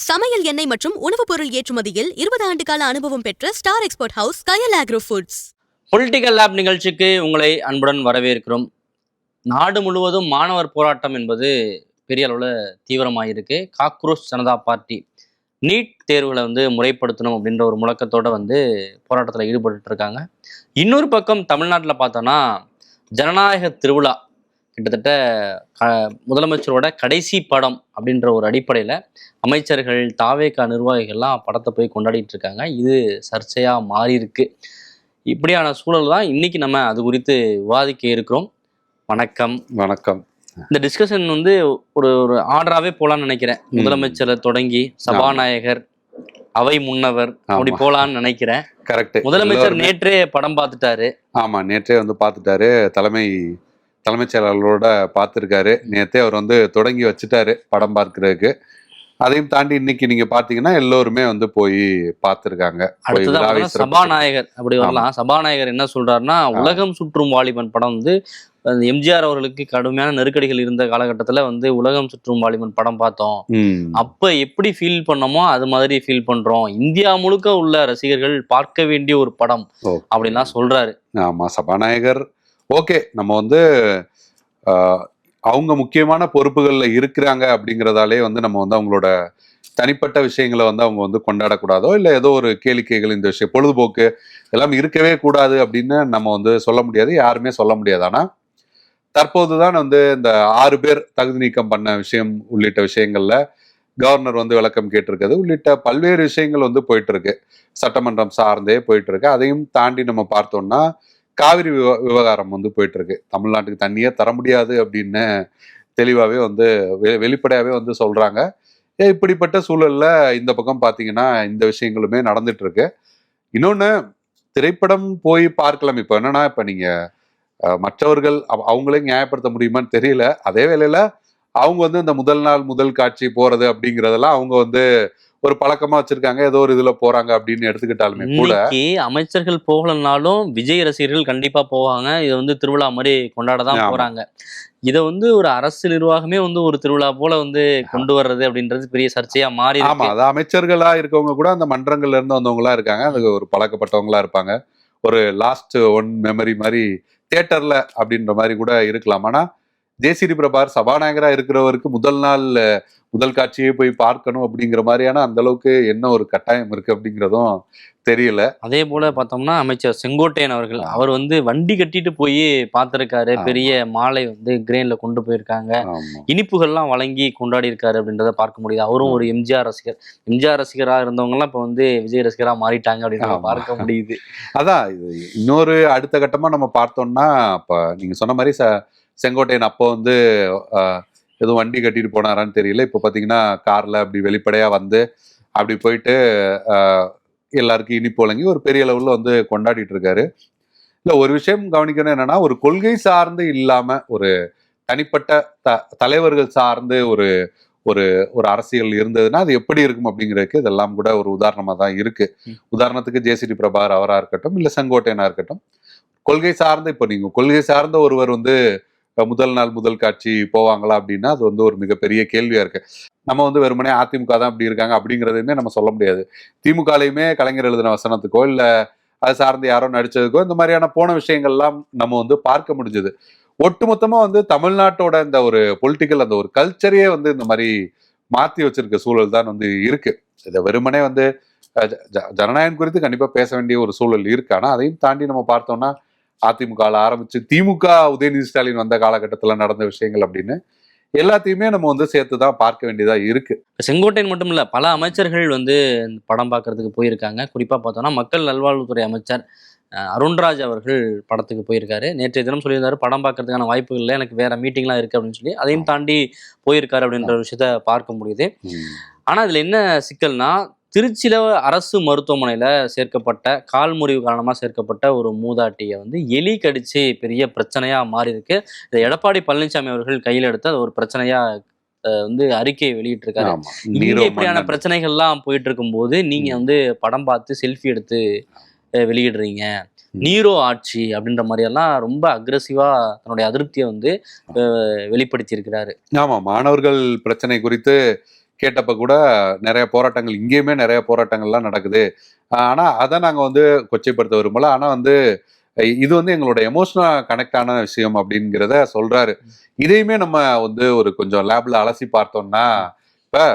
சமையல் எண்ணெய் மற்றும் உணவுப் பொருள் ஏற்றுமதியில் 20 ஆண்டு கால அனுபவம் பெற்ற ஸ்டார் எக்ஸ்போர்ட் ஹவுஸ் கயல் ஆக்ரோ ஃபுட்ஸ். பொலிட்டிக்கல் லேப் நிகழ்ச்சிக்கு உங்களை அன்புடன் வரவேற்கிறோம். நாடு முழுவதும் மாணவர் போராட்டம் என்பது பெரிய அளவில் தீவிரமாயிருக்கு. காக்ரோஷ் ஜனதா பார்ட்டி நீட் தேர்வுகளை முறைப்படுத்தணும் அப்படின்ற ஒரு முழக்கத்தோடு போராட்டத்தில் ஈடுபட்டு இருக்காங்க. இன்னொரு பக்கம் தமிழ்நாட்டில் பார்த்தோன்னா ஜனநாயக திருவிழா கிட்டத்தட்ட முதலமைச்சரோட கடைசி படம் அப்படின்ற ஒரு அடிப்படையில் அமைச்சர்கள் தாவேகா நிர்வாகிகள்லாம் படத்தை போய் கொண்டாடிட்டு இருக்காங்க. இது சர்ச்சையாக மாறியிருக்கு. இப்படியான சூழல் தான் இன்னைக்கு நம்ம அது குறித்து விவாதிக்க இருக்கிறோம். வணக்கம். வணக்கம். இந்த டிஸ்கஷன் ஒரு ஒரு ஆர்டராகவே போகலான்னு நினைக்கிறேன். முதலமைச்சரை தொடங்கி சபாநாயகர், அவை முன்னவர், அப்படி போகலான்னு நினைக்கிறேன். கரெக்ட். முதலமைச்சர் நேற்றே படம் பார்த்துட்டாரு. ஆமா, நேற்றே பார்த்துட்டாரு. தலைமைச் செயலாளரோட பார்த்துருக்காரு. நேற்றே அவர் தொடங்கி வச்சுட்டாரு படம் பார்க்கறதுக்கு. அதையும் தாண்டி இன்னைக்கு நீங்க பாத்தீங்கன்னா எல்லோருமே போய் பார்த்துருக்காங்க. சபாநாயகர் அப்படி வரலாம். சபாநாயகர் என்ன சொல்றாருன்னா, உலகம் சுற்றும் வாலிபன் படம் எம்ஜிஆர் அவர்களுக்கு கடுமையான நெருக்கடிகள் இருந்த காலகட்டத்துல உலகம் சுற்றும் வாலிபன் படம் பார்த்தோம். அப்ப எப்படி ஃபீல் பண்ணோமோ அது மாதிரி ஃபீல் பண்றோம். இந்தியா முழுக்க உள்ள ரசிகர்கள் பார்க்க வேண்டிய ஒரு படம் அப்படின்லாம் சொல்றாரு. ஆமா, சபாநாயகர் ஓகே, நம்ம அவங்க முக்கியமான பொறுப்புகள்ல இருக்கிறாங்க அப்படிங்கிறதாலே நம்ம அவங்களோட தனிப்பட்ட விஷயங்களை அவங்க கொண்டாடக்கூடாதோ இல்லை ஏதோ ஒரு கேளிக்கைகள், இந்த விஷயம் பொழுதுபோக்கு எல்லாம் இருக்கவே கூடாது அப்படின்னு நம்ம சொல்ல முடியாது, யாருமே சொல்ல முடியாது. ஆனா தற்போதுதான் இந்த 6 பேர் தகுதி நீக்கம் பண்ண விஷயம் உள்ளிட்ட விஷயங்கள்ல கவர்னர் விளக்கம் கேட்டிருக்கிறது உள்ளிட்ட பல்வேறு விஷயங்கள் போயிட்டு இருக்கு. சட்டமன்றம் சார்ந்தே போயிட்டு இருக்கு. அதையும் தாண்டி நம்ம பார்த்தோம்னா காவிரி விவகாரம் போயிட்டு இருக்கு. தமிழ்நாட்டுக்கு தண்ணியே தர முடியாது அப்படின்னு தெளிவாகவே வெளிப்படையாகவே சொல்றாங்க. இப்படிப்பட்ட சூழல்ல இந்த பக்கம் பார்த்தீங்கன்னா இந்த விஷயங்களுமே நடந்துட்டு இருக்கு. இன்னொன்று, திரைப்படம் போய் பார்க்கலாம். இப்போ என்னன்னா, இப்போ நீங்க மற்றவர்கள் அவங்களே நியாயப்படுத்த முடியுமான்னு தெரியல. அதே வேளையில அவங்க இந்த முதல் நாள் முதல் காட்சி போறது அப்படிங்கிறதெல்லாம் அவங்க ஒரு பழக்கமா வச்சிருக்காங்க. ஏதோ ஒரு இதுல போறாங்க அப்படின்னு எடுத்துக்கிட்டாலுமே கூட அமைச்சர்கள் போகலனாலும் விஜய் ரசிகர்கள் கண்டிப்பா போவாங்க. இது திருவிழா மாதிரி கொண்டாடதான் போறாங்க. இதை ஒரு அரசு நிர்வாகமே ஒரு திருவிழா போல கொண்டு வர்றது அப்படின்றது பெரிய சர்ச்சையா மாறி. ஆமா, அது அமைச்சர்களா இருக்கவங்க கூட அந்த மன்றங்கள்ல இருந்து வந்தவங்களா இருக்காங்க. அதுக்கு ஒரு பழக்கப்பட்டவங்களா இருப்பாங்க. ஒரு லாஸ்ட் ஒன் மெமரி மாதிரி தியேட்டர்ல அப்படின்ற மாதிரி கூட இருக்கலாம். ஆனா ஜேசிடி பிரபாகர் சபாநாயகரா இருக்கிறவருக்கு முதல் நாள் முதல் காட்சியே போய் பார்க்கணும் அப்படிங்கிற மாதிரியான அந்த அளவுக்கு என்ன ஒரு கட்டாயம் இருக்கு அப்படிங்கிறதும் தெரியல. அதே போல பார்த்தோம்னா அமைச்சர் செங்கோட்டையன் அவர்கள் அவர் வண்டி கட்டிட்டு போய் பார்த்திருக்காரு. பெரிய மாலை கிரேன்ல கொண்டு போயிருக்காங்க. இனிப்புகள்லாம் வழங்கி கொண்டாடி இருக்காரு அப்படின்றத பார்க்க முடியுது. அவரும் ஒரு எம்ஜிஆர் ரசிகர். எம்ஜிஆர் ரசிகரா இருந்தவங்க எல்லாம் இப்ப விஜய் ரசிகரா மாறிட்டாங்க அப்படின்னு பார்க்க முடியுது. அதான் இது இன்னொரு அடுத்த கட்டமா நம்ம பார்த்தோம்னா, இப்ப நீங்க சொன்ன மாதிரி செங்கோட்டையன் அப்போ எதுவும் வண்டி கட்டிட்டு போனாரான்னு தெரியல. இப்போ பார்த்தீங்கன்னா கார்ல அப்படி வெளிப்படையா அப்படி போயிட்டு எல்லாருக்கும் இனிப்பு வழங்கி ஒரு பெரிய அளவுல கொண்டாடிட்டு இருக்காரு. இல்லை, ஒரு விஷயம் கவனிக்கணும் என்னன்னா, ஒரு கொள்கை சார்ந்து இல்லாம ஒரு தனிப்பட்ட தலைவர்கள் சார்ந்து ஒரு ஒரு ஒரு அரசியல் இருந்ததுன்னா அது எப்படி இருக்கும் அப்படிங்கிறதுக்கு இதெல்லாம் கூட ஒரு உதாரணமா தான் இருக்கு. உதாரணத்துக்கு ஜேசிடி பிரபாகர் அவரா இருக்கட்டும், இல்லை செங்கோட்டையனா இருக்கட்டும், கொள்கை சார்ந்த இப்போ நீங்க கொள்கை சார்ந்த ஒருவர் முதல் நாள் முதல் காட்சி போவாங்களா அப்படின்னா அது ஒரு மிகப்பெரிய கேள்வியா இருக்கு. நம்ம வெறுமனே அதிமுக தான் அப்படி இருக்காங்க அப்படிங்கிறதையுமே நம்ம சொல்ல முடியாது. திமுகலையுமே கலைஞர் எழுதின வசனத்துக்கோ இல்லை அது சார்ந்து யாரோ நடிச்சதுக்கோ இந்த மாதிரியான போன விஷயங்கள்லாம் நம்ம பார்க்க முடிஞ்சது. ஒட்டுமொத்தமா தமிழ்நாட்டோட இந்த ஒரு பொலிட்டிக்கல் அந்த ஒரு கல்ச்சரையே இந்த மாதிரி மாத்தி வச்சிருக்க சூழல் தான் இருக்கு. இதை வெறுமனே ஜனநாயகம் குறித்து கண்டிப்பா பேச வேண்டிய ஒரு சூழல் இருக்கு. ஆனா அதையும் தாண்டி நம்ம பார்த்தோம்னா அதிமுகவில் ஆரம்பிச்சு திமுக உதயநிதி ஸ்டாலின் வந்த காலகட்டத்தில் நடந்த விஷயங்கள் அப்படின்னு எல்லாத்தையுமே நம்ம சேர்த்துதான் பார்க்க வேண்டியதா இருக்கு. செங்கோட்டையன் மட்டும் இல்ல, பல அமைச்சர்கள் படம் பார்க்கறதுக்கு போயிருக்காங்க. குறிப்பா பார்த்தோம்னா மக்கள் நல்வாழ்வுத்துறை அமைச்சர் அருண்ராஜ் அவர்கள் படத்துக்கு போயிருக்காரு. நேற்றைய தினம் சொல்லியிருந்தாரு, படம் பார்க்கறதுக்கான வாய்ப்புகள் இல்லை, எனக்கு வேற மீட்டிங்லாம் இருக்கு அப்படின்னு சொல்லி அதையும் தாண்டி போயிருக்காரு அப்படின்ற விஷயத்த பார்க்க முடியுது. ஆனா இதுல என்ன சிக்கல்னா, திருச்சியில அரசு மருத்துவமனையில சேர்க்கப்பட்ட கால் முறிவு காரணமா சேர்க்கப்பட்ட ஒரு மூதாட்டியை எலி கடிச்சு பெரிய பிரச்சனையா மாறி இருக்கு. இதை எடப்பாடி பழனிசாமி அவர்கள் கையில் எடுத்து அது ஒரு பிரச்சனையா அறிக்கையை வெளியிட்டு இருக்காரு. இங்க இப்படியான பிரச்சனைகள்லாம் போயிட்டு இருக்கும் போது நீங்க படம் பார்த்து செல்ஃபி எடுத்து வெளியிடுறீங்க, நீரோ ஆட்சி அப்படின்ற மாதிரி எல்லாம் ரொம்ப அக்ரெசிவா தன்னுடைய அதிருப்தியை வெளிப்படுத்தி இருக்கிறாரு. ஆமா, மாணவர்கள் பிரச்சனை குறித்து கேட்டப்ப கூட நிறைய போராட்டங்கள், இங்கேயுமே நிறைய போராட்டங்கள்லாம் நடக்குது. ஆனா அதை நாங்க வந்து கொச்சைப்படுத்த விரும்பல. ஆனா வந்து இது வந்து எங்களோட எமோஷனலா கனெக்ட் ஆன விஷயம் அப்படிங்கிறத சொல்றாரு. இதையுமே நம்ம வந்து ஒரு கொஞ்சம் லேப்ல அலசி பார்த்தோம்னா, இப்ப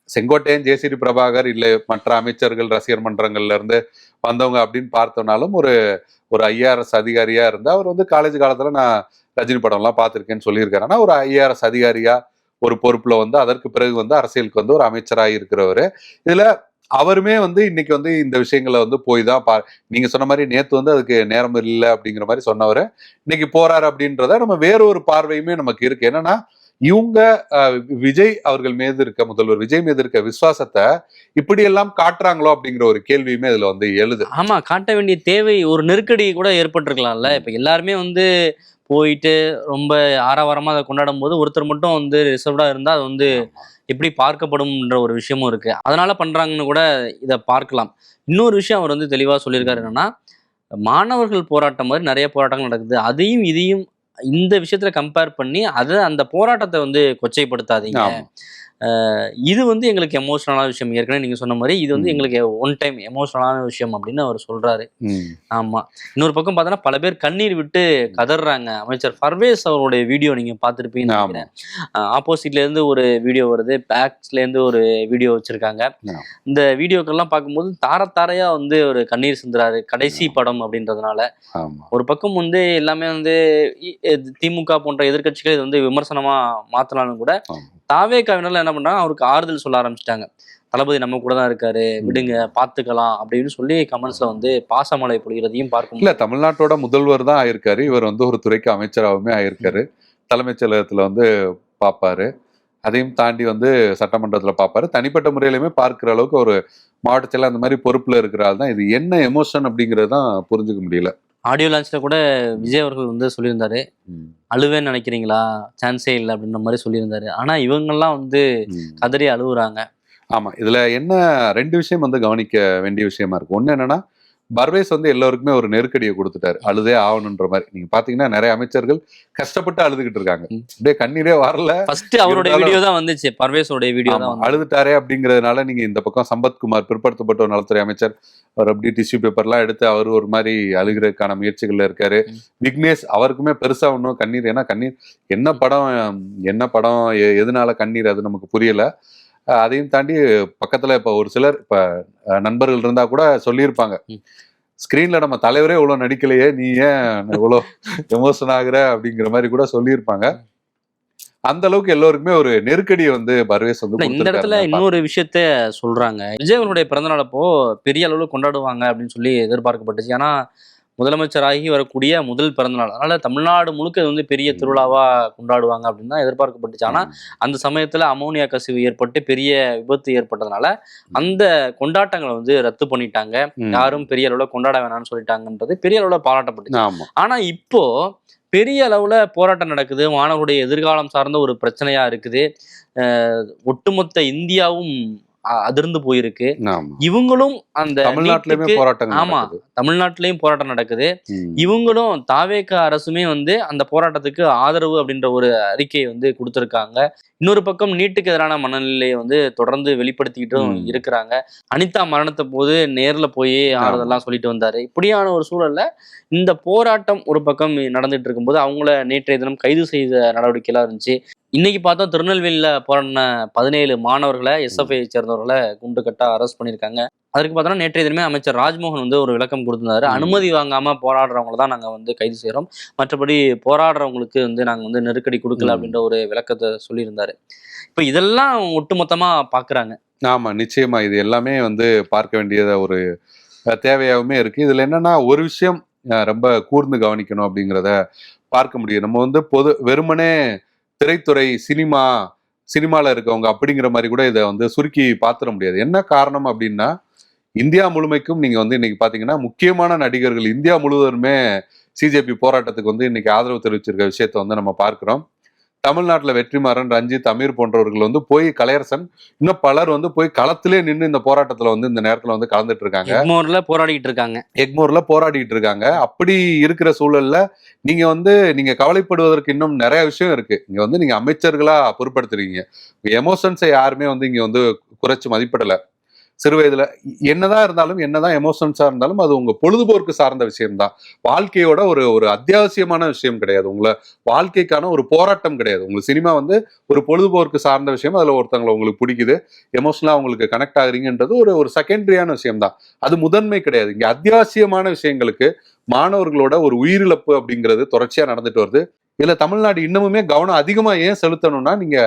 செங்கோட்டையன், ஜே.சி.டி. பிரபாகர் இல்ல மற்ற அமைச்சர்கள் ரசிகர் மன்றங்கள்ல இருந்து வந்தவங்க அப்படின்னு பார்த்தோம்னாலும் ஒரு ஒரு ஐஆர்எஸ் அதிகாரியா இருந்தா அவர் வந்து காலேஜ் காலத்துல நான் ரஜினி படம்லாம் பார்த்திருக்கேன்னு சொல்லியிருக்காரு. ஆனா ஒரு ஐஆர்எஸ் அதிகாரியா ஒரு பொறுப்புல வந்து அதற்கு பிறகு வந்து அரசியலுக்கு வந்து ஒரு அமைச்சராக இருக்கிறவர். இதுல அவருமே வந்து இன்னைக்கு வந்து இந்த விஷயங்களை வந்து போய் தான் நீங்க சொன்ன மாதிரி நேத்து வந்து அதுக்கு நேரம் இல்லை அப்படிங்கிற மாதிரி சொன்னவர் இன்னைக்கு போறாரு அப்படின்றத நம்ம வேற ஒரு பார்வையுமே நமக்கு இருக்கு. என்னன்னா இவங்க விஜய் அவர்கள் மீது இருக்க, முதல்வர் விஜய் மீது இருக்க விசுவாசத்தை இப்படி எல்லாம் காட்டுறாங்களோ அப்படிங்கிற ஒரு கேள்வியுமே இதுல வந்து எழுது. ஆமா, காட்ட வேண்டிய தேவை, ஒரு நெருக்கடி கூட ஏற்பட்டிருக்கலாம்ல. இப்ப எல்லாருமே வந்து போயிட்டு ரொம்ப ஆரவாரமா அதை கொண்டாடும் போது ஒருத்தர் மட்டும் வந்து ரிசர்வ்டா இருந்தா அது வந்து எப்படி பார்க்கப்படும்ன்ற ஒரு விஷயமும் இருக்கு. அதனால பண்றாங்கன்னு கூட இதை பார்க்கலாம். இன்னொரு விஷயம் அவர் வந்து தெளிவா சொல்லியிருக்காரு என்னன்னா, மாணவர்கள் போராட்டம் மாதிரி நிறைய போராட்டங்கள் நடக்குது. அதையும் இதையும் இந்த விஷயத்துல கம்பேர் பண்ணி அதை அந்த போராட்டத்தை வந்து கொச்சைப்படுத்தாதீங்க. இது வந்து எங்களுக்கு எமோஷனலான விஷயம். ஏற்கனவே நீங்க சொன்ன மாதிரி இது வந்து எங்களுக்கு ஒன் டைம் எமோஷனலான விஷயம் அப்படின்னு அவர் சொல்றாரு. ஆமா. இன்னொரு பக்கம் பார்த்தோன்னா பல பேர் கண்ணீர் விட்டு கதறாங்க. அமைச்சர் பர்வேஸ் அவருடைய வீடியோ நீங்க பார்த்துருப்பீங்கன்னு நினைக்கிறேன். ஆப்போசிட்ல இருந்து ஒரு வீடியோ வருது, பேக்ஸ்ல இருந்து ஒரு வீடியோ வச்சிருக்காங்க. இந்த வீடியோக்கெல்லாம் பார்க்கும்போது தாரையா வந்து ஒரு கண்ணீர் சிந்துறாரு. கடைசி படம் அப்படின்றதுனால ஒரு பக்கம் வந்து எல்லாமே வந்து திமுக போன்ற எதிர்கட்சிகள் இது வந்து விமர்சனமா மாத்தலாம்னு கூட தாவேகாவினர்ல என்ன பண்றாங்க, அவருக்கு ஆறுதல் சொல்ல ஆரம்பிச்சிட்டாங்க. தளபதி நம்ம கூட தான் இருக்காரு, விடுங்க பாத்துக்கலாம் அப்படின்னு சொல்லி கமெண்ட்ஸ்ல வந்து பாசமழை பொழிகிறதையும் பார்க்க இல்ல. தமிழ்நாட்டோட முதல்வர் தான் ஆயிருக்காரு. இவர் வந்து ஒரு துறைக்கு அமைச்சராகவுமே ஆயிருக்காரு. தலைமைச் செயலகத்துல வந்து பாப்பாரு. அதையும் தாண்டி வந்து சட்டமன்றத்துல பாப்பாரு. தனிப்பட்ட முறையிலுமே பார்க்கிற அளவுக்கு ஒரு மாவட்டத்துல அந்த மாதிரி பொறுப்புல இருக்கிறாள் தான். இது என்ன எமோஷன் அப்படிங்கிறது தான் புரிஞ்சுக்க முடியல. ஆடியோ லான்ச்ல கூட விஜய் அவர்கள் வந்து சொல்லியிருந்தாரு, அழுவேன்னு நினைக்கிறீங்களா, சான்ஸே இல்லை அப்படின்ற மாதிரி சொல்லியிருந்தாரு. ஆனா இவங்கெல்லாம் வந்து கதறி அழுகுறாங்க. ஆமா, இதுல என்ன 2 விஷயம் வந்து கவனிக்க வேண்டிய விஷயமா இருக்கு. ஒண்ணு என்னன்னா, பர்வேஸ் வந்து எல்லாருக்குமே ஒரு நெருக்கடியை கொடுத்துட்டாரு, அழுதே ஆகணுன்ற மாதிரி. நீங்க பாத்தீங்கன்னா நிறைய அமைச்சர்கள் கஷ்டப்பட்டு அழுதுகிட்டு இருக்காங்க. அப்படியே கண்ணீரே வரல. ஃபர்ஸ்ட் அவருடைய வீடியோ தான் வந்துச்சு, பர்வேஸோட வீடியோ தான் அழுதுட்டாரே அப்படிங்கிறதுனால நீங்க இந்த பக்கம் சம்பத்குமார் பிற்படுத்தப்பட்ட நலத்துறை அமைச்சர், அவர் அப்படி டிஷ்யூ பேப்பர்லாம் எடுத்து அவர் ஒரு மாதிரி அழுகிறதுக்கான முயற்சிகள்ல இருக்காரு. விக்னேஷ் அவருக்குமே பெருசா ஒன்றும் கண்ணீர், ஏன்னா கண்ணீர் என்ன படம் எதனால கண்ணீர் அது நமக்கு புரியல. அதையும் தாண்டி பக்கத்துல இப்ப ஒரு சிலர் இப்ப நண்பர்கள் இருந்தா கூட சொல்லியிருப்பாங்க, ஸ்கிரீன்ல நம்ம தலைவரே இவ்வளவு நடிக்கலையே, நீ ஏன் இவ்வளவு எமோஷன் ஆகுற அப்படிங்கிற மாதிரி கூட சொல்லியிருப்பாங்க. அந்த அளவுக்கு எல்லோருக்குமே ஒரு நெருக்கடியை வந்து பர்வேஸ் வந்து இந்த இடத்துல இன்னொரு விஷயத்த சொல்றாங்க. விஜய் அவருடைய பிறந்தநாள் அப்போ பெரிய அளவுல கொண்டாடுவாங்க அப்படின்னு சொல்லி எதிர்பார்க்கப்பட்டுச்சு. ஏன்னா முதலமைச்சராகி வரக்கூடிய முதல் பிறந்தநாள், அதனால தமிழ்நாடு முழுக்க இது வந்து பெரிய திருவிழாவா கொண்டாடுவாங்க அப்படின்னு தான் எதிர்பார்க்கப்பட்டுச்சு. ஆனா அந்த சமயத்துல அமோனியா கசிவு ஏற்பட்டு பெரிய விபத்து ஏற்பட்டதுனால அந்த கொண்டாட்டங்களை வந்து ரத்து பண்ணிட்டாங்க. யாரும் பெரிய அளவுல கொண்டாட வேணாம்னு சொல்லிட்டாங்கன்றது பெரிய அளவுல பாராட்டப்பட்டுச்சு. ஆனா இப்போ பெரிய அளவுல போராட்டம் நடக்குது, மாணவருடைய எதிர்காலம் சார்ந்த ஒரு பிரச்சனையா இருக்குது. ஒட்டுமொத்த இந்தியாவும் அதிர்ந்து போயிருக்கு. இவங்களும் அந்த தமிழ்நாட்டிலையும் போராட்டம் நடக்குது. இவங்களும் தாவேக அரசுமே வந்து அந்த போராட்டத்துக்கு ஆதரவு அப்படின்ற ஒரு அறிக்கையை வந்து கொடுத்திருக்காங்க. இன்னொரு பக்கம் நீட்டுக்கு எதிரான மனநிலையை வந்து தொடர்ந்து வெளிப்படுத்திக்கிட்டும் இருக்கிறாங்க. அனிதா மரணத்தை போது நேர்ல போய் ஆறுதெல்லாம் சொல்லிட்டு வந்தாரு. இப்படியான ஒரு சூழல்ல இந்த போராட்டம் ஒரு பக்கம் நடந்துட்டு இருக்கும்போது அவங்கள நேற்றைய தினம் கைது செய்த நடவடிக்கைலாம் இருந்துச்சு. இன்னைக்கு பார்த்தா திருநெல்வேலியில போராடின 17 மாணவர்களை எஸ்எஃப்ஐ சேர்ந்தவர்களை குண்டு கட்டா அரெஸ்ட் பண்ணியிருக்காங்க. அதற்கு பார்த்தோன்னா நேற்றைய தினமே அமைச்சர் ராஜ்மோகன் வந்து ஒரு விளக்கம் கொடுத்திருந்தாரு. அனுமதி வாங்காம போராடுறவங்களை தான் நாங்கள் வந்து கைது செய்கிறோம், மற்றபடி போராடுறவங்களுக்கு வந்து நாங்கள் வந்து நெருக்கடி கொடுக்கல அப்படின்ற ஒரு விளக்கத்தை சொல்லியிருந்தாரு. இப்போ இதெல்லாம் ஒட்டுமொத்தமா பாக்குறாங்க. ஆமா, நிச்சயமா இது எல்லாமே வந்து பார்க்க வேண்டியத ஒரு தேவையாகவுமே இருக்கு. இதுல என்னன்னா ஒரு விஷயம் ரொம்ப கூர்ந்து கவனிக்கணும் அப்படிங்கிறத பார்க்க முடியும். நம்ம வந்து வெறுமனே திரைத்துறை சினிமால இருக்கவங்க அப்படிங்கிற மாதிரி கூட இதை வந்து சுருக்கி பார்த்துட முடியாது. என்ன காரணம் அப்படின்னா, இந்தியா முழுமைக்கும் நீங்க வந்து இன்னைக்கு பாத்தீங்கன்னா முக்கியமான நடிகர்கள் இந்தியா முழுவதுமே சிஜேபி போராட்டத்துக்கு வந்து இன்னைக்கு ஆதரவு தெரிவிச்சிருக்க விஷயத்த வந்து நம்ம பார்க்கிறோம். தமிழ்நாட்டுல வெற்றிமாறன், ரஞ்சித், அமீர் போன்றவர்கள் வந்து போய், கலையரசன், இன்னும் பலர் வந்து போய் களத்திலே நின்று இந்த போராட்டத்துல வந்து இந்த நேரத்துல வந்து கலந்துட்டு இருக்காங்க. எக்மோர்ல போராடிட்டு இருக்காங்க. எக்மோர்ல போராடிட்டு இருக்காங்க. அப்படி இருக்கிற சூழல்ல நீங்க கவலைப்படுவதற்கு இன்னும் நிறைய விஷயம் இருக்கு. இங்க வந்து நீங்க அமைச்சர்களா பொறுப்படுத்துறீங்க. எமோஷன்ஸை யாருமே வந்து இங்க வந்து குறைச்சு மதிப்பிடல. சிறு வயதுல என்னதான் இருந்தாலும், என்னதான் எமோஷன்ஸா இருந்தாலும், அது உங்க பொழுதுபோக்கு சார்ந்த விஷயம்தான். வாழ்க்கையோட ஒரு ஒரு அத்தியாவசியமான விஷயம் கிடையாது. வாழ்க்கைக்கான ஒரு போராட்டம் கிடையாது. உங்களுக்கு சினிமா வந்து ஒரு பொழுதுபோக்கு சார்ந்த விஷயம். அதுல ஒருத்தவங்களை உங்களுக்கு பிடிக்குது, எமோஷனலா உங்களுக்கு கனெக்ட் ஆகுறீங்கன்றது ஒரு ஒரு செகண்டரியான விஷயம் தான். அது முதன்மை கிடையாது. இங்க அத்தியாவசியமான விஷயங்களுக்கு மாணவர்களோட ஒரு உயிரிழப்பு அப்படிங்கிறது தொடர்ச்சியா நடந்துட்டு வருது. இதுல தமிழ்நாடு இன்னமுமே கவனம் அதிகமா ஏன் செலுத்தணும்னா, நீங்க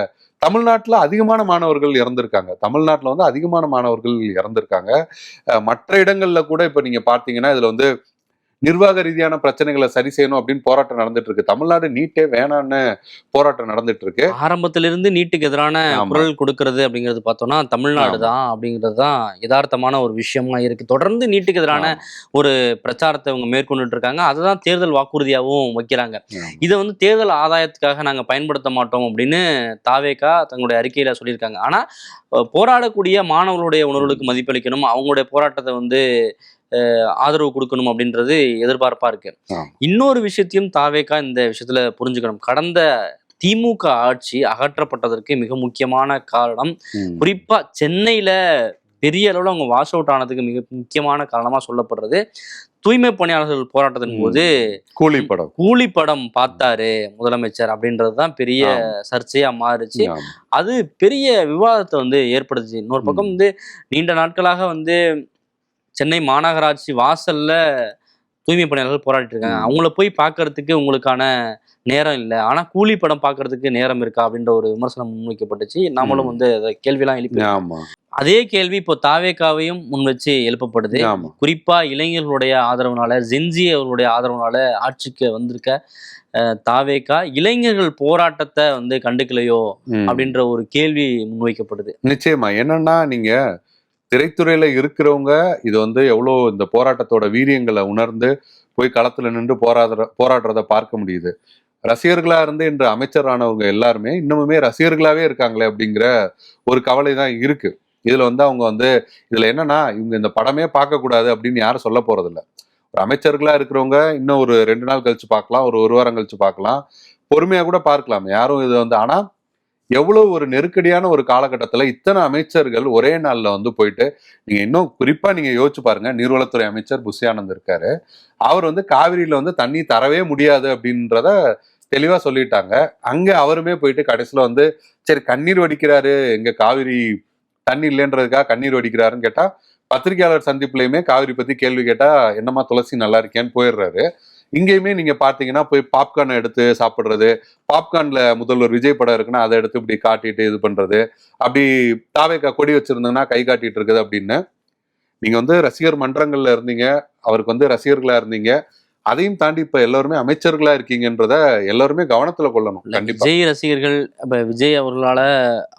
தமிழ்நாட்டுல அதிகமான மாணவர்கள் இறந்திருக்காங்க. தமிழ்நாட்டுல வந்து அதிகமான மாணவர்கள் இறந்திருக்காங்க. மற்ற இடங்கள்ல கூட இப்ப நீங்க பார்த்தீங்கன்னா, இதுல வந்து நிர்வாக ரீதியான பிரச்சனைகளை சரி செய்யணும் அப்படின்னு போராட்டம் நடந்துட்டு இருக்கு. தமிழ்நாடு நீட்டே வேணான்னு போராட்டம் நடந்துட்டு இருக்கு. ஆரம்பத்திலிருந்து நீட்டுக்கு எதிரான ஆமா. குரல் கொடுக்கறது அப்படிங்கிறது பார்த்தோம்னா தமிழ்நாடு தான் அப்படிங்கிறது தான் யதார்த்தமான ஒரு விஷயமா இருக்கு. தொடர்ந்து நீட்டுக்கு எதிரான ஒரு பிரச்சாரத்தை அவங்க மேற்கொண்டுட்டு இருக்காங்க. அதுதான் தேர்தல் வாக்குறுதியாகவும் வைக்கிறாங்க. இதை வந்து தேர்தல் ஆதாயத்துக்காக நாங்க பயன்படுத்த மாட்டோம் அப்படின்னு தாவேகா தங்களுடைய அறிக்கையில சொல்லியிருக்காங்க. ஆனா போராடக்கூடிய மாணவர்களுடைய உணர்வுகளுக்கு மதிப்பளிக்கணும், அவங்களுடைய போராட்டத்தை வந்து ஆதரவு கொடுக்கணும் அப்படின்றது எதிர்பார்ப்பா இருக்கு. இன்னொரு விஷயத்தையும் தாவேகா இந்த விஷயத்துல புரிஞ்சுக்கணும். கடந்த திமுக ஆட்சி அகற்றப்பட்டதற்கு மிக முக்கியமான காரணம், குறிப்பா சென்னையில பெரிய அளவுல அவங்க வாஷ் அவுட் ஆனதுக்கு மிக முக்கியமான காரணமா சொல்லப்படுறது, தூய்மை பணியாளர்கள் போராட்டத்தின் போது கூலிப்படம் பார்த்தாரு முதலமைச்சர் அப்படின்றதுதான் பெரிய சர்ச்சையா மாறுச்சு. அது பெரிய விவாதத்தை வந்து ஏற்படுத்துச்சு. இன்னொரு பக்கம் வந்து நீண்ட நாட்களாக வந்து சென்னை மாநகராட்சி வாசல்ல தூய்மை பணியாளர்கள் போராடிட்டு இருக்காங்க. அவங்கள போய் பார்க்கறதுக்கு உங்களுக்கான நேரம் இல்லை, ஆனா கூலி படம் பார்க்கறதுக்கு நேரம் இருக்கா அப்படின்ற ஒரு விமர்சனம் முன்வைக்கப்பட்டுச்சு. நாமளும் வந்து அதை கேள்வியெல்லாம் எழுப்பி, அதே கேள்வி இப்போ தாவேகாவையும் முன் வச்சு எழுப்பப்படுது. குறிப்பா இளைஞர்களுடைய ஆதரவுனால, ஜென்ஜி அவர்களுடைய ஆதரவுனால ஆட்சிக்கு வந்திருக்க தாவேகா இளைஞர்கள் போராட்டத்தை வந்து கண்டுக்கலையோ அப்படின்ற ஒரு கேள்வி முன்வைக்கப்படுது. நிச்சயமா. என்னன்னா, நீங்க திரைத்துறையில இருக்கிறவங்க இது வந்து எவ்வளவு இந்த போராட்டத்தோட வீரியங்களை உணர்ந்து போய் களத்துல நின்று போராடுறத பார்க்க முடியுது. ரசிகர்களா இருந்து இன்று அமைச்சரானவங்க எல்லாருமே இன்னமுமே ரசிகர்களாவே இருக்காங்களே அப்படிங்கிற ஒரு கவலை தான் இருக்கு. இதுல வந்து அவங்க வந்து இதுல என்னன்னா, இவங்க இந்த படமே பார்க்க கூடாது அப்படின்னு யாரும் சொல்ல போறது இல்லை. ஒரு அமைச்சர்களா இருக்கிறவங்க இன்னும் ஒரு 2 நாள் கழிச்சு பார்க்கலாம், ஒரு வாரம் கழிச்சு பார்க்கலாம், பொறுமையா கூட பார்க்கலாம். யாரும் இது வந்து, ஆனா எவ்வளவு ஒரு நெருக்கடியான ஒரு காலகட்டத்துல இத்தனை அமைச்சர்கள் ஒரே நாள்ல வந்து போயிட்டு, நீங்க இன்னும் குறிப்பா நீங்க யோசிச்சு பாருங்க, நீர்வளத்துறை அமைச்சர் புஷி ஆனந்த் இருக்காரு. அவர் வந்து காவிரியில வந்து தண்ணி தரவே முடியாது அப்படின்றத தெளிவா சொல்லிட்டாங்க. அங்க அவருமே போயிட்டு கடைசியில வந்து சரி கண்ணீர் வடிக்கிறாரு, எங்க காவிரி தண்ணி இல்லைன்றதுக்காக கண்ணீர் வடிக்கிறாருன்னு கேட்டா, பத்திரிகையாளர் சந்திப்புலையுமே காவிரி பத்தி கேள்வி கேட்டா என்னமா துளசி நல்லா இருக்கேன்னு போயிடுறாரு. இங்கேயுமே நீங்க பாத்தீங்கன்னா போய் பாப்கார்ன் எடுத்து சாப்பிடுறது, பாப்கார்ன்ல முதல்வர் விஜய் படம் இருக்குன்னா அதை எடுத்து இப்படி காட்டிட்டு இது பண்றது, அப்படி தாவேக்கா கொடி வச்சிருந்தோம்னா கை காட்டிட்டு இருக்குது அப்படின்னு. நீங்க வந்து ரசிகர் மன்றங்கள்ல இருந்தீங்க, அவருக்கு வந்து ரசிகர்களா இருந்தீங்க, அதையும் தாண்டி இப்ப எல்லாருமே அமைச்சர்களா இருக்கீங்கன்றத எல்லாருமே கவனத்துல கொள்ளணும். கண்டிப்பா விஜய் ரசிகர்கள், இப்ப விஜய் அவர்களால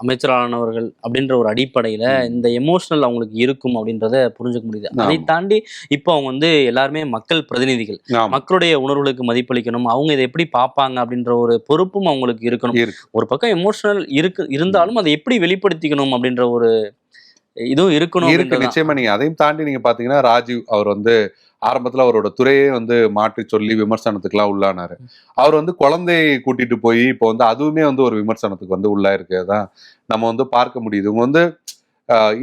அமைச்சரானவர்கள் அப்படின்ற ஒரு அடிப்படையில இந்த எமோஷனல் அவங்களுக்கு இருக்கும் அப்படின்றத புரிஞ்சுக்க முடியுது. அதை தாண்டி இப்போ அவங்க வந்து எல்லாருமே மக்கள் பிரதிநிதிகள், மக்களுடைய உணர்வுகளுக்கு மதிப்பளிக்கணும், அவங்க இதை எப்படி பார்ப்பாங்க அப்படின்ற ஒரு பொறுப்பும் அவங்களுக்கு இருக்கணும். ஒரு பக்கம் எமோஷனல் இருந்தாலும் அதை எப்படி வெளிப்படுத்திக்கணும் அப்படின்ற ஒரு இதுவும் இருக்கணும். நிச்சயமா. நீங்க அதையும் தாண்டி நீங்க பாத்தீங்கன்னா, ராஜீவ் அவர் வந்து ஆரம்பத்துல அவரோட துறையே வந்து மாற்றி சொல்லி விமர்சனத்துக்குலாம் உள்ளானாரு. அவர் வந்து குழந்தையை கூட்டிட்டு போய் இப்போ வந்து அதுவுமே வந்து ஒரு விமர்சனத்துக்கு வந்து உள்ளாயிருக்கதான் நம்ம வந்து பார்க்க முடியுது. இவங்க வந்து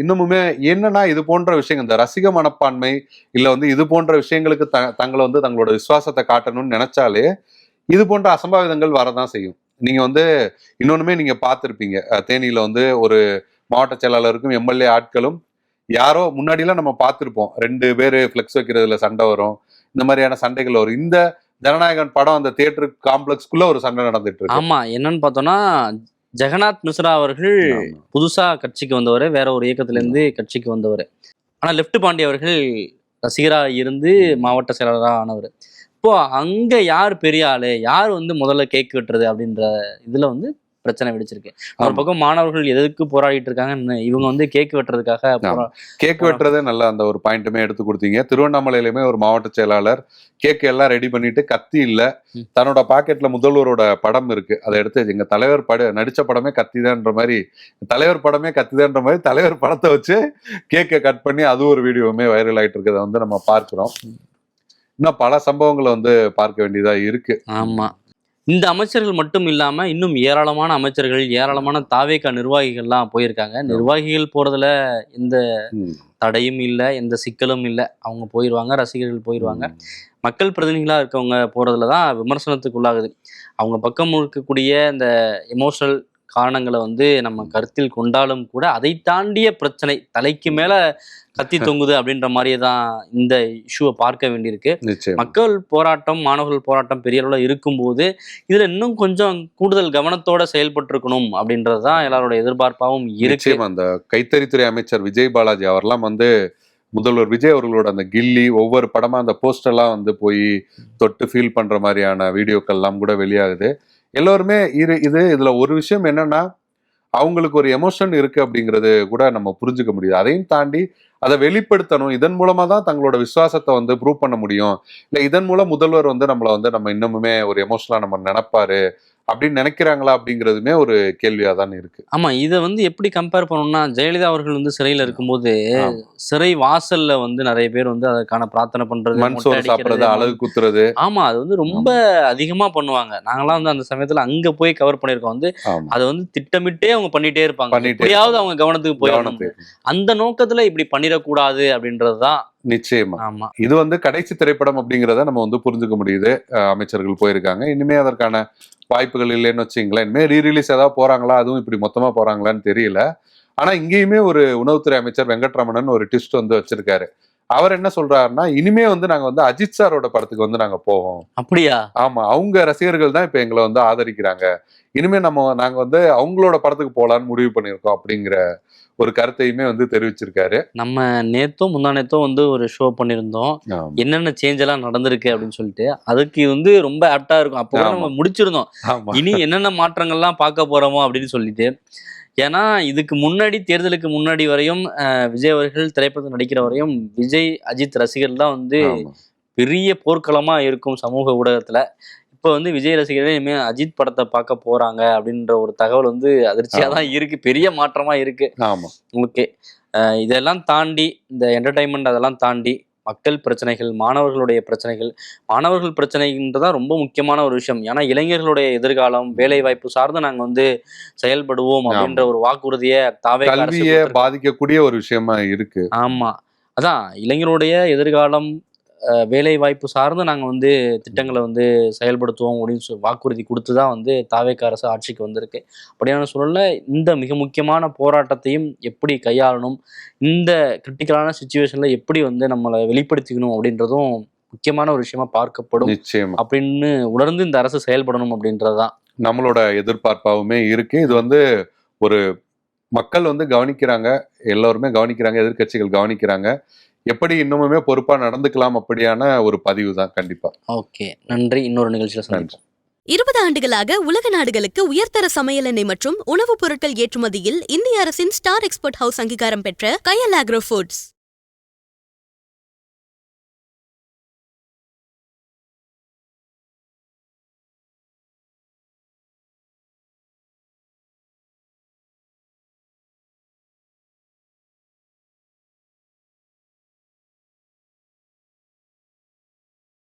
இன்னமுமே என்னன்னா, இது போன்ற விஷயங்கள், இந்த ரசிக மனப்பான்மை இல்ல வந்து இது போன்ற விஷயங்களுக்கு தங்களை வந்து தங்களோட விசுவாசத்தை காட்டணும்னு நினைச்சாலே இது போன்ற அசம்பாவிதங்கள் வரதான் செய்யும். நீங்க வந்து இன்னொன்னுமே நீங்க பார்த்திருப்பீங்க, தேனியில வந்து ஒரு மாவட்ட செயலாளருக்கும் எம்எல்ஏ ஆட்களும் யாரோ முன்னாடிலாம் நம்ம பார்த்திருப்போம், 2 பேரு ஃபிளெக்ஸ் வைக்கிறதுல சண்டை வரும், இந்த மாதிரியான சண்டைகள் வரும். இந்த ஜனநாயகன் படம் அந்த தியேட்டர் காம்ப்ளெக்ஸ்க்குள்ள ஒரு சண்டை நடந்துட்டு இருக்கு. ஆமா, என்னன்னு பார்த்தோம்னா, ஜெகநாத் மிஸ்ரா அவர்கள் புதுசா கட்சிக்கு வந்தவர், வேற ஒரு இயக்கத்துல இருந்து கட்சிக்கு வந்தவர். ஆனா லெப்ட் பாண்டி அவர்கள் ரசிகரா இருந்து மாவட்ட செயலாளராக ஆனவர். இப்போ அங்க யார் பெரிய ஆளு, யார் வந்து முதல்ல கேக் வெட்டுறது அப்படின்ற இதுல வந்து பிரச்சனை வெடிச்சிருக்கு. ஒரு பக்கம் மாணவர்கள் எதுக்கு போராடிட்டு இருக்காங்க, இவங்க வந்து கேக் வெட்டுறதுக்காக கேக் வெட்டுறதே நல்லா அந்த ஒரு பாயிண்ட்டுமே எடுத்து கொடுத்தீங்க. திருவண்ணாமலையிலுமே ஒரு மாவட்ட செயலாளர் கேக் எல்லாம் ரெடி பண்ணிட்டு கத்தி இல்ல, தன்னோட பாக்கெட்ல முதல்வரோட படம் இருக்கு, அதை எடுத்து எங்க தலைவர் நடிச்ச படமே கத்திதான்ற மாதிரி, தலைவர் படமே கத்திதான்ற மாதிரி தலைவர் படத்தை வச்சு கேக்கை கட் பண்ணி அது ஒரு வீடியோவுமே வைரல் ஆயிட்டு இருக்கிறத வந்து நம்ம பார்க்கிறோம். இன்னும் பல சம்பவங்களை வந்து பார்க்க வேண்டியதா இருக்கு. ஆமா, இந்த அமைச்சர்கள் மட்டும் இல்லாம இன்னும் ஏராளமான அமைச்சர்கள், ஏராளமான தாவேகா நிர்வாகிகள்லாம் போயிருக்காங்க. நிர்வாகிகள் போறதுல எந்த தடையும் இல்லை, எந்த சிக்கலும் இல்லை. அவங்க போயிடுவாங்க, ரசிகர்கள் போயிடுவாங்க. மக்கள் பிரதிநிதிகளாக இருக்கவங்க போறதுல தான் விமர்சனத்துக்கு உள்ளாகுது. அவங்க பக்கம் இருக்கக்கூடிய இந்த எமோஷனல் காரணங்களை வந்து நம்ம கருத்தில் கொண்டாலும் கூட அதை தாண்டிய பிரச்சனை தலைக்கு மேல கத்தி தொங்குது அப்படின்ற மாதிரியே தான் இந்த இஷ்யூவை பார்க்க வேண்டியிருக்கு. மக்கள் போராட்டம், மாணவர்கள் போராட்டம் பெரிய அளவில் இருக்கும்போது இதுல இன்னும் கொஞ்சம் கூடுதல் கவனத்தோட செயல்பட்டு இருக்கணும் அப்படின்றதுதான் எல்லாரோட எதிர்பார்ப்பாகவும் இருக்கு. அந்த கைத்தறித்துறை அமைச்சர் விஜய் பாலாஜி அவர்லாம் வந்து முதல்வர் விஜய் அவர்களோட அந்த கில்லி ஒவ்வொரு படமா அந்த போஸ்டர்லாம் வந்து போய் தொட்டு ஃபீல் பண்ற மாதிரியான வீடியோக்கள்லாம் கூட வெளியாகுது. எல்லோருமே இதுல ஒரு விஷயம் என்னன்னா, அவங்களுக்கு ஒரு எமோஷன் இருக்கு அப்படிங்கிறது கூட நம்ம புரிஞ்சுக்க முடியுது. அதையும் தாண்டி அதை வெளிப்படுத்தணும், இதன் மூலமா தான் தங்களோட விசுவாசத்தை வந்து ப்ரூவ் பண்ண முடியும், இல்லை இதன் மூலம் முதல்வர் வந்து நம்மளை வந்து நம்ம இன்னமுமே ஒரு எமோஷனலா நம்ம நினைப்பாரு அப்படின்னு நினைக்கிறாங்களா அப்படிங்கிறதுமே ஒரு கேள்வியா தான் இருக்கு. ஆமா, இதை வந்து எப்படி கம்பேர் பண்ணணும்னா, ஜெயலலிதா அவர்கள் வந்து சிறையில இருக்கும்போது சிறை வாசல்ல வந்து நிறைய பேர் வந்து அதற்கான பிரார்த்தனை பண்றது, மண் சோறு சாப்பிடுறது, அழகு குத்துறது, ஆமா அது வந்து ரொம்ப அதிகமா பண்ணுவாங்க. நாங்கெல்லாம் வந்து அந்த சமயத்துல அங்க போய் கவர் பண்ணிருக்கோம். வந்து அதை வந்து திட்டமிட்டே அவங்க பண்ணிட்டே இருப்பாங்க, எப்படியாவது அவங்க கவனத்துக்கு போயிடணும். அந்த நோக்கத்துல இப்படி பண்ணிடக்கூடாது அப்படின்றதுதான் நிச்சயமா. ஆமா, இது வந்து கடைசி திரைப்படம் அப்படிங்கிறத நம்ம வந்து புரிஞ்சுக்க முடியுது. அமைச்சர்கள் போயிருக்காங்க, இனிமே அதற்கான வாய்ப்புகள் இல்லைன்னு வச்சுங்களேன். இனிமே ரீரிலீஸ் ஏதாவது போறாங்களா, அதுவும் இப்படி மொத்தமா போறாங்களான்னு தெரியல. ஆனா இங்கேயுமே ஒரு உணவுத்துறை அமைச்சர் வெங்கட்ரமணன் ஒரு ட்விஸ்ட் வந்து வச்சிருக்காரு. அவர் என்ன சொல்றாருன்னா, இனிமே வந்து நாங்க வந்து அஜித் சாரோட படத்துக்கு வந்து நாங்க போவோம். அப்படியா? ஆமா, அவங்க ரசிகர்கள் தான் இப்ப எங்களை வந்து ஆதரிக்கிறாங்க, இனிமே நாங்க வந்து அவங்களோட படத்துக்கு போலான்னு முடிவு பண்ணிருக்கோம் அப்படிங்கிற ஒரு கருத்தையுமே வந்து தெரிவிச்சிருக்காரு. நம்ம நேத்தோ முந்தா நேத்தோ வந்து ஒரு ஷோ பண்ணியிருந்தோம், என்னென்ன சேஞ்ச் எல்லாம் நடந்திருக்கு அப்படின்னு சொல்லிட்டு. அதுக்கு வந்து ரொம்ப ஆப்டா இருக்கும். அப்போ நம்ம முடிச்சிருந்தோம் இனி என்னென்ன மாற்றங்கள்லாம் பார்க்க போறோமோ அப்படின்னு சொல்லிட்டு. ஏன்னா இதுக்கு முன்னாடி, தேர்தலுக்கு முன்னாடி வரையும் விஜய் அவர்கள் திரைப்படத்தில் நடிக்கிற வரையும் விஜய் அஜித் ரசிகர்கள் தான் வந்து பெரிய போர்க்களமா இருக்கும் சமூக ஊடகத்துல. இப்போ வந்து விஜய் ரசிகர்களே இனிமேல் அஜித் படத்தை பார்க்க போறாங்க அப்படின்ற ஒரு தகவல் வந்து அதிர்ச்சியா தான் இருக்கு, பெரிய மாற்றமா இருக்கு. ஓகே, இதெல்லாம் தாண்டி இந்த என்டர்டைன்மெண்ட் அதெல்லாம் தாண்டி மக்கள் பிரச்சனைகள், மாணவர்களுடைய பிரச்சனைகள், மாணவர்கள் பிரச்சனைன்றதான் ரொம்ப முக்கியமான ஒரு விஷயம். ஏன்னா இளைஞர்களுடைய எதிர்காலம், வேலை வாய்ப்பு சார்ந்து நாங்க வந்து செயல்படுவோம் அப்படின்ற ஒரு வாக்குறுதியை கல்வியை பாதிக்கக்கூடிய ஒரு விஷயமா இருக்கு. ஆமா, அதான் இளைஞருடைய எதிர்காலம், வேலை வாய்ப்பு சார்ந்து நாங்கள் வந்து திட்டங்களை வந்து செயல்படுத்துவோம் அப்படின்னு வாக்குறுதி கொடுத்து தான் வந்து தாவேகா அரசு ஆட்சிக்கு வந்திருக்கு. அப்படியான சூழல்ல இந்த மிக முக்கியமான போராட்டத்தையும் எப்படி கையாளணும், இந்த கிரிட்டிக்கலான சுச்சுவேஷன்ல எப்படி வந்து நம்மளை வெளிப்படுத்திக்கணும் அப்படின்றதும் முக்கியமான ஒரு விஷயமா பார்க்கப்படும். நிச்சயமா அப்படின்னு உணர்ந்து இந்த அரசு செயல்படணும் அப்படின்றதுதான் நம்மளோட எதிர்பார்ப்பாகவுமே இருக்கு. இது வந்து ஒரு மக்கள் வந்து கவனிக்கிறாங்க, எல்லோருமே கவனிக்கிறாங்க, எதிர்கட்சிகள் கவனிக்கிறாங்க, எப்படி இன்னுமே பொறுப்பா நடந்துக்கலாம் அப்படியான ஒரு பதிவு தான் கண்டிப்பா. ஓகே, நன்றி. இன்னொரு நிகழ்ச்சியில் சந்திப்போம். 20 ஆண்டுகளாக உலக நாடுகளுக்கு உயர்தர சமையல் எண்ணெய் மற்றும் உணவுப் பொருட்கள் ஏற்றுமதியில் இந்திய அரசின் ஸ்டார் எக்ஸ்போர்ட் ஹவுஸ் அங்கீகாரம் பெற்ற கயல் ஆக்ரோ ஃபுட்ஸ்.